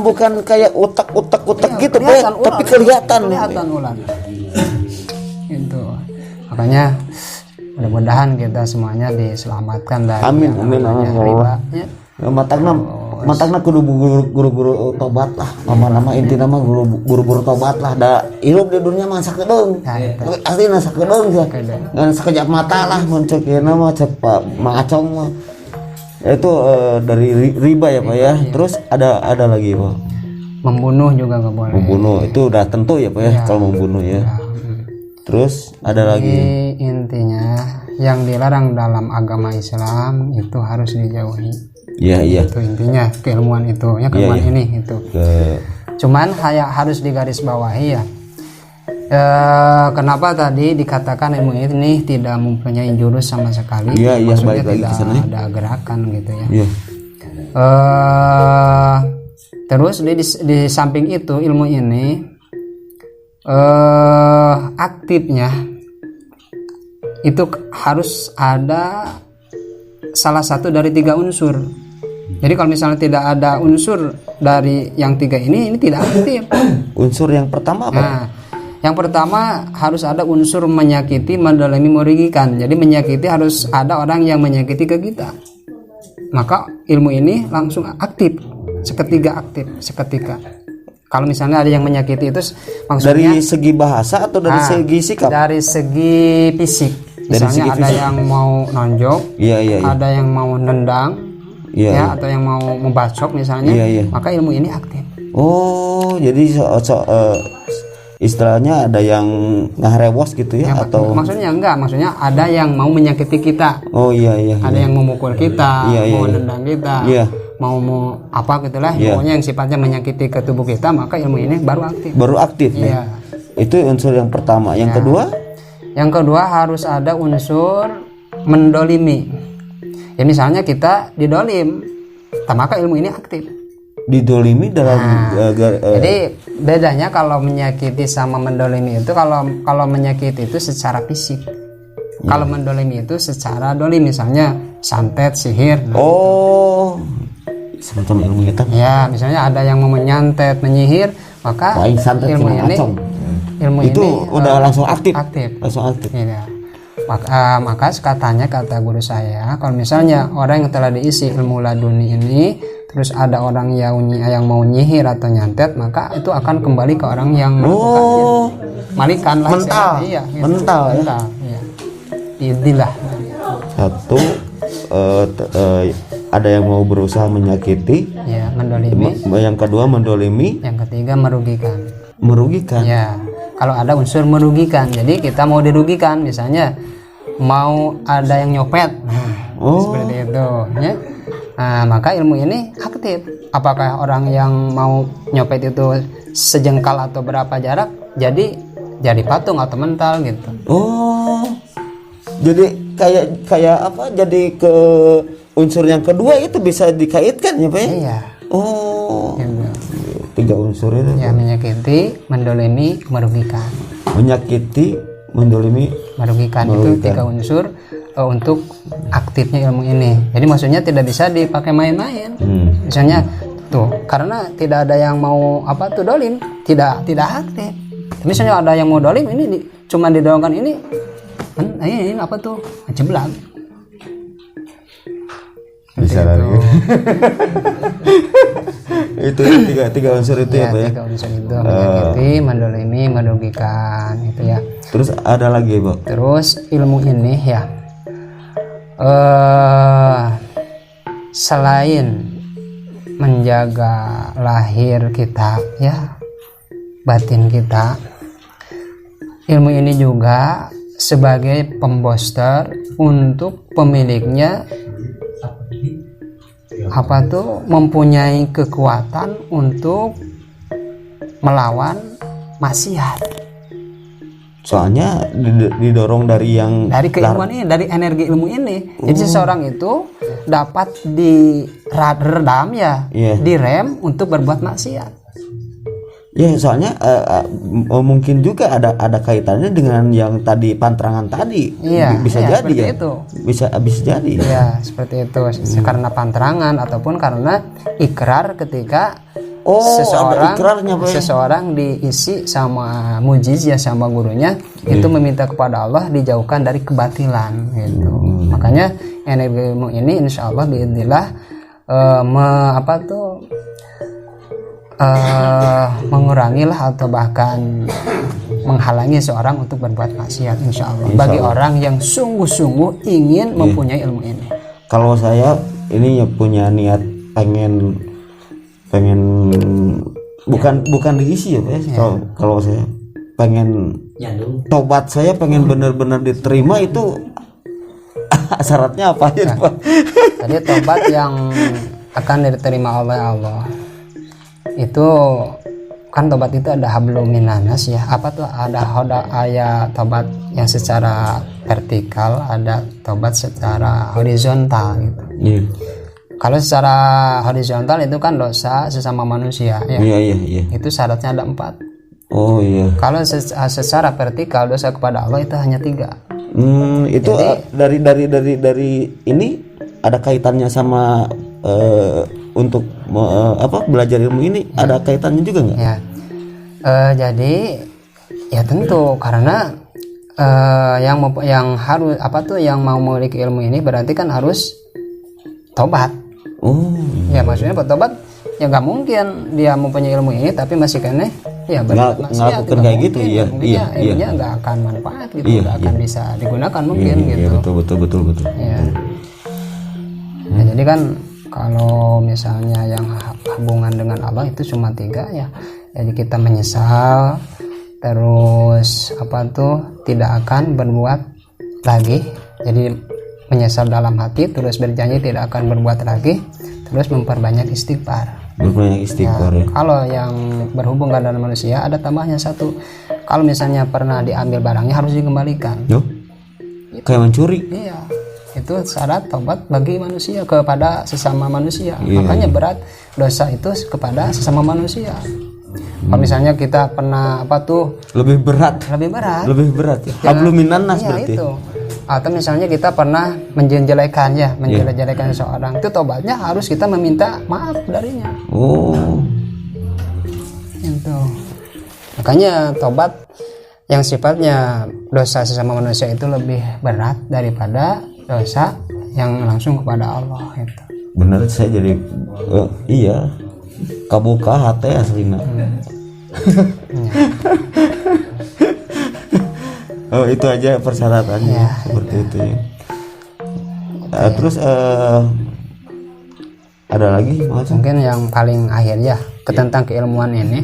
Bukan kayak utak gitu, tapi kelihatan ular. Gitu. Makanya mudah-mudahan kita semuanya diselamatkan dari riba. Ya. Matangna kudu guru-guru tobat lah. Nama inti nama guru-guru tobat lah. Da hirup di dunia mah sakedeung. Asli sakedeung ya. Ngan sekejap mata lah muncul kieu mah cek Pak Macong mah. Itu dari riba ya Pak ya. Terus ada lagi Pak. Membunuh juga enggak boleh. Membunuh itu udah tentu ya Pak ya, kalau membunuh ya. Terus ada lagi. Intinya yang dilarang dalam agama Islam itu harus dijauhi. Iya. Itu intinya keilmuan itu, ya keilmuan ini itu. Cuman harus digarisbawahi ya. Kenapa tadi dikatakan ilmu ini tidak mempunyai jurus sama sekali? Iya, maksudnya balik lagi tidak ke sana. ada gerakan gitu ya. Iya. Terus di samping itu ilmu ini aktifnya itu harus ada salah satu dari 3 unsur. Jadi kalau misalnya tidak ada unsur dari yang 3 ini tidak aktif. Unsur yang pertama apa? Nah, yang pertama harus ada unsur menyakiti, mendolimi, merugikan. Jadi menyakiti harus ada orang yang menyakiti ke kita. Maka ilmu ini langsung aktif, seketika. Kalau misalnya ada yang menyakiti itu maksudnya dari segi bahasa atau dari segi sikap? Dari segi fisik. Misalnya ada yang mau nonjok, ada yang mau nendang, atau yang mau membacok misalnya, maka ilmu ini aktif. Oh, jadi istilahnya ada yang ngahrewos gitu ya, atau maksudnya ada yang mau menyakiti kita. Oh iya. Ada yang memukul kita, mau nendang kita. Mau apa gitulah, pokoknya yang sifatnya menyakiti ke tubuh kita, maka ilmu ini baru aktif. Iya. Itu unsur yang pertama. Yang Ya. kedua? Yang kedua harus ada unsur mendolimi. Ya misalnya kita didolim, maka ilmu ini aktif. Didolimi dalam Jadi bedanya kalau menyakiti sama mendolimi itu, kalau menyakiti itu secara fisik. Kalau mendolimi itu secara dolim, misalnya santet, sihir. oh, semacam ilmu hitam. Ya, misalnya ada yang mau menyantet, menyihir, maka Lain santet ilmu cina ini acong. ini Itu udah langsung aktif. aktif. Langsung aktif. Iya. Maka katanya, kata guru saya, kalau misalnya orang yang telah diisi ilmu laduni ini, terus ada orang yang mau nyihir atau nyantet, maka itu akan kembali ke orang yang melakukannya. Malikan lah. Mental. Iya, gitu. Mental, ya. Mental, iya. Inilah. Satu, ada yang mau berusaha menyakiti. Ya, mendolimi. Yang kedua mendolimi, Yang ketiga merugikan. merugikan. Ya, kalau ada unsur merugikan, jadi kita mau dirugikan, misalnya mau ada yang nyopet, seperti itu, ya. Nah, maka ilmu ini aktif. Apakah orang yang mau nyopet itu sejengkal atau berapa jarak, jadi patung atau mental gitu. Oh, jadi kayak apa? Jadi ke unsur yang kedua itu bisa dikaitkan ya Pak? Iya. Oh, Gitu. 3 unsur itu. Ya, menyakiti, mendolimi, merugikan. Menyakiti, mendolimi. Merugikan itu 3 unsur untuk aktifnya ilmu ini. Jadi maksudnya tidak bisa dipakai main-main. Misalnya tuh, karena tidak ada yang mau dolim, tidak aktif. Misalnya ada yang mau dolim, ini cuma didorongkan ini jeblak. Bisa lagi. Itu ya, tiga unsur itu ya Pak ya. 3 unsur itu, menyakiti, mendolimi, merugikan, itu ya. Terus ada lagi Pak. Terus ilmu ini ya, selain menjaga lahir kita ya, batin kita, ilmu ini juga sebagai pemboster untuk pemiliknya mempunyai kekuatan untuk melawan maksiat. Soalnya didorong dari yang Dari keilmuan ini, dari energi ilmu ini. Jadi seseorang itu dapat diredam ya, Iya. direm untuk berbuat maksiat. ya, soalnya mungkin juga ada kaitannya dengan yang tadi pantrangan tadi. Iya, Bisa iya, jadi seperti ya. itu. Bisa jadi. Ya, seperti itu. Karena pantrangan ataupun karena ikrar ketika ada ikrarnya, Pak. seseorang diisi sama mujiz ya, sama gurunya, itu meminta kepada Allah dijauhkan dari kebatilan gitu. Makanya energi ilmu ini insya Allah biidznillah mengurangi lah atau bahkan menghalangi seorang untuk berbuat maksiat insya Allah. Bagi orang yang sungguh-sungguh ingin mempunyai ilmu ini. Kalau saya ini ya punya niat pengen bukan diisi ya Pak. Kalau saya pengen tobat, saya pengen benar-benar diterima, itu syaratnya apa aja Pak? Jadi tobat yang akan diterima oleh Allah itu kan, tobat itu ada hablum minanas ya. Apa tuh? Ada ayat tobat yang secara vertikal, ada tobat secara horizontal gitu. Iya. Kalau secara horizontal itu kan dosa sesama manusia ya. Iya. Itu syaratnya ada 4. Oh iya. Kalau secara vertikal dosa kepada Allah itu hanya 3. Itu dari ini ada kaitannya sama untuk belajar ilmu ini, ada kaitannya juga nggak? Ya. Jadi ya tentu, karena yang harus yang mau memiliki ilmu ini berarti kan harus tobat. Oh. Ya maksudnya bertobat ya nggak mungkin dia mempunyai ilmu ini tapi masih kene ya berbuat maksiat, ngelakukan kayak gitu ya. Iya, ilmunya nggak akan manfaat gitu, nggak akan bisa digunakan mungkin gitu. Iya, betul. Ya. Nah, jadi kan kalau misalnya yang hubungan dengan Allah itu cuma 3 ya. Jadi kita menyesal, terus tidak akan berbuat lagi. Jadi menyesal dalam hati, terus berjanji tidak akan berbuat lagi, terus memperbanyak istighfar. Berbanyak istighfar ya. Kalau yang berhubungan dengan manusia ada tambahnya 1, Kalau misalnya pernah diambil barangnya harus dikembalikan. Yo, kayak mencuri. Iya, itu syarat tobat bagi manusia kepada sesama manusia. Iya. Makanya berat dosa itu kepada sesama manusia. Kalau misalnya kita pernah Lebih berat lebih berat. ya. Hablum minan nas Iya, berarti. itu. Atau misalnya kita pernah menjelek-jelekan seorang, itu tobatnya harus kita meminta maaf darinya. Oh, Itu. Makanya tobat yang sifatnya dosa sesama manusia itu lebih berat daripada dosa yang langsung kepada Allah itu. bener saya jadi iya kabuka hati aslina. Oh itu aja persyaratannya Ya, seperti itu ya. Terus ada lagi macam Mungkin yang paling akhir ya tentang keilmuan ini.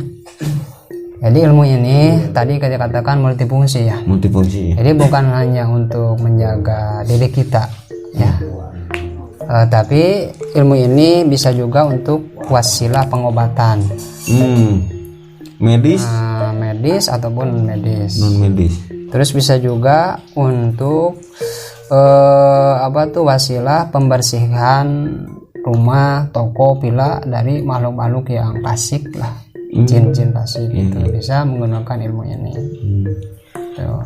Jadi ilmu ini tadi kita katakan multifungsi ya. multifungsi. Jadi bukan hanya untuk menjaga diri kita ya. Tapi ilmu ini bisa juga untuk wasilah pengobatan. Medis, Medis ataupun non medis. non medis. Terus bisa juga untuk wasilah pembersihan rumah, toko, villa dari makhluk-makhluk yang fasik lah, jin-jin fasik itu bisa menggunakan ilmu ini. Tuh.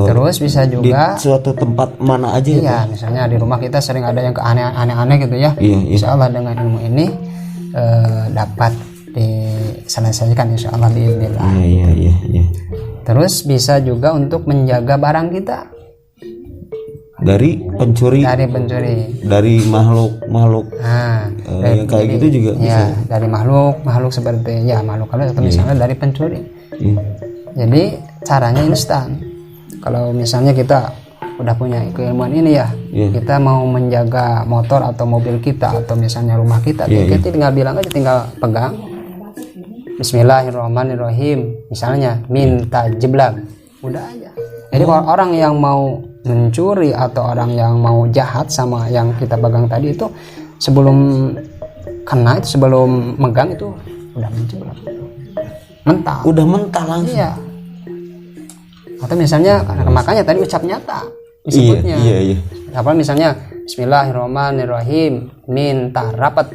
Terus bisa Di juga suatu tempat mana aja ya? iya, misalnya di rumah kita sering ada yang aneh-aneh gitu ya. Iya, iya. Insya Allah dengan ilmu ini dapat diselesaikan insya Allah biidznillah. Iya. Terus bisa juga untuk menjaga barang kita Dari pencuri, dari makhluk nah, yang kayak gitu juga bisa. ya, dari makhluk seperti ya makhluk halus atau misalnya dari pencuri. Jadi caranya instan. Kalau misalnya kita udah punya keilmuan ini ya, kita mau menjaga motor atau mobil kita atau misalnya rumah kita, kita tinggal bilang aja, tinggal pegang Bismillahirrahmanirrahim, misalnya minta jeblag, udah aja. Jadi kalau orang yang mau mencuri atau orang yang mau jahat sama yang kita pegang tadi itu, sebelum kena itu, sebelum megang itu udah menjeblak, mental. Udah mental langsung. Iya. Atau misalnya makanya tadi ucap nyata disebutnya. Iya. Apa misalnya Bismillahirrahmanirrahim, minta rapat.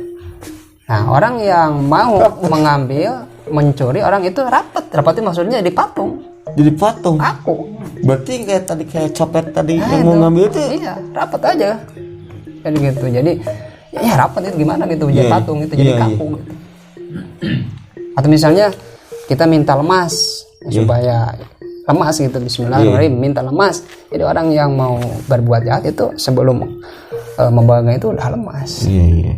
Nah, orang yang mau mengambil, mencuri, orang itu rapat. Rapat itu maksudnya dipatung. Jadi patung. Aku. Berarti kayak copet tadi Nah, yang mau ngambil itu. Iya, rapat aja. Jadi gitu. Jadi ya rapat itu gimana gitu, jadi patung itu jadi kaku. Gitu. Atau misalnya kita minta lemas supaya lemas gitu, Bismillahirrahmanirrahim, minta lemas. Jadi orang yang mau berbuat jahat itu sebelum membawa itu udah lemas. Iya.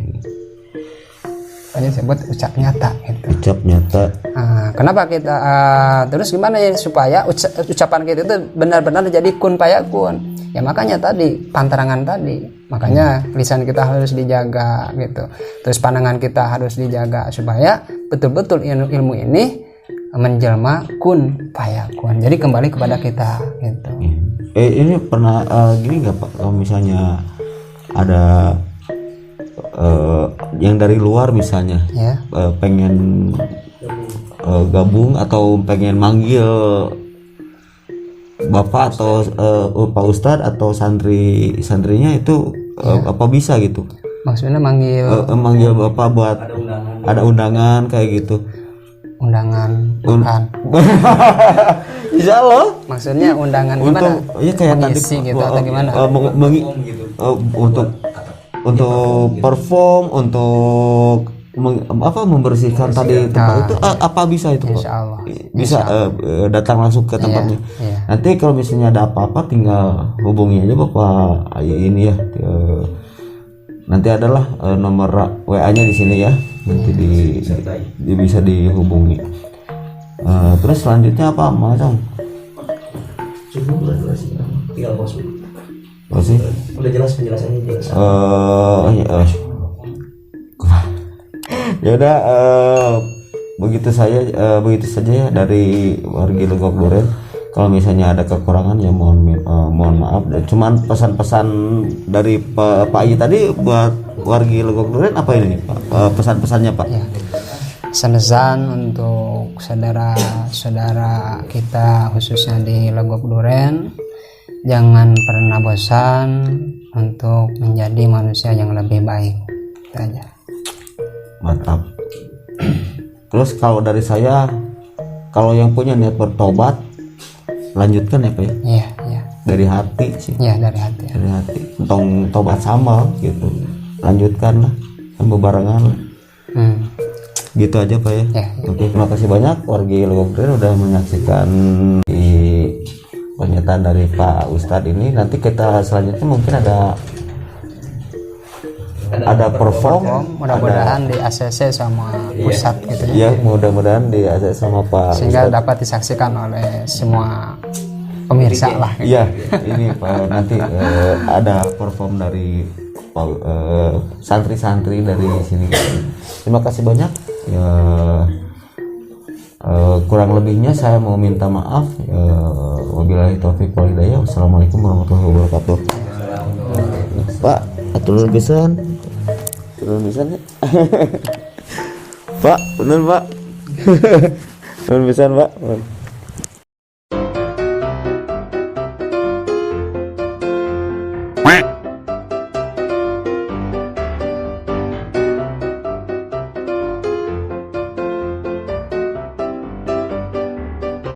Hanya sebut ucap nyata gitu. Ucap nyata. Nah, kenapa kita terus gimana ya supaya ucapan kita itu benar-benar jadi kun payakun? Ya makanya tadi pantarangan tadi. Makanya lisan kita harus dijaga gitu. Terus pandangan kita harus dijaga supaya betul-betul ilmu ini menjelma kun payakun. Jadi kembali kepada kita gitu. Ini pernah gini nggak Pak, kalau misalnya ada yang dari luar misalnya Ya. Pengen gabung atau pengen manggil Bapak atau Pak Ustadz atau santrinya itu apa bisa gitu? Maksudnya Manggil Bapak buat ada undangan kayak gitu. undangan makan. Insya Allah. Maksudnya undangan gimana? Iya kayak tadi Mengisi gitu atau gimana? Untuk perform, untuk membersihkan tadi tempat itu apa bisa itu Pak? Insya Allah. Bisa datang langsung ke tempatnya. Iya. Nanti kalau misalnya ada apa-apa tinggal hubungi aja Bapak ini ya. Nanti adalah nomor WA-nya di sini ya. Nanti bisa dihubungi. Terus selanjutnya apa Mas? Cukup udah jelas sih, tinggal pause. Sih? Udah jelas penjelasannya jelas. Ya udah begitu saja ya dari wargi Legok Duren. Kalau misalnya ada kekurangan ya mohon maaf. Cuman pesan-pesan dari Pak Ayi tadi buat wargi Legok Duren apa ini Pak? Pesan-pesannya Pak? Ya. Pesan untuk untuk saudara-saudara kita khususnya di Legok Duren, jangan pernah bosan untuk menjadi manusia yang lebih baik. Itu aja. Mantap. Terus kalau dari saya, kalau yang punya niat bertobat, lanjutkan ya Pak ya. Iya, iya. Dari hati sih. Iya, dari hati. Dari hati. Tong tobat sama gitu. Lanjutkan lah, kan bebarengan lah. Gitu aja Pak ya. Ya, ya. Oke, terima kasih banyak wargi Legok Duren udah menyaksikan di pernyataan dari Pak Ustadz ini. Nanti kita selanjutnya mungkin ada perform, Mudah-mudahan di ACC sama pusat gitu ya. ya mudah-mudahan diajak sama Pak Sehingga Ustadz. dapat disaksikan oleh semua pemirsa lah. Iya, ini Pak nanti ada perform dari santri-santri dari sini. Terima kasih banyak. Ya, kurang lebihnya saya mau minta maaf. Wabillahi taufiq wal hidayah. Wassalamualaikum warahmatullahi wabarakatuh. Pak, atur lukisan. Ya. Pak, bener Pak. Bener pisan Pak.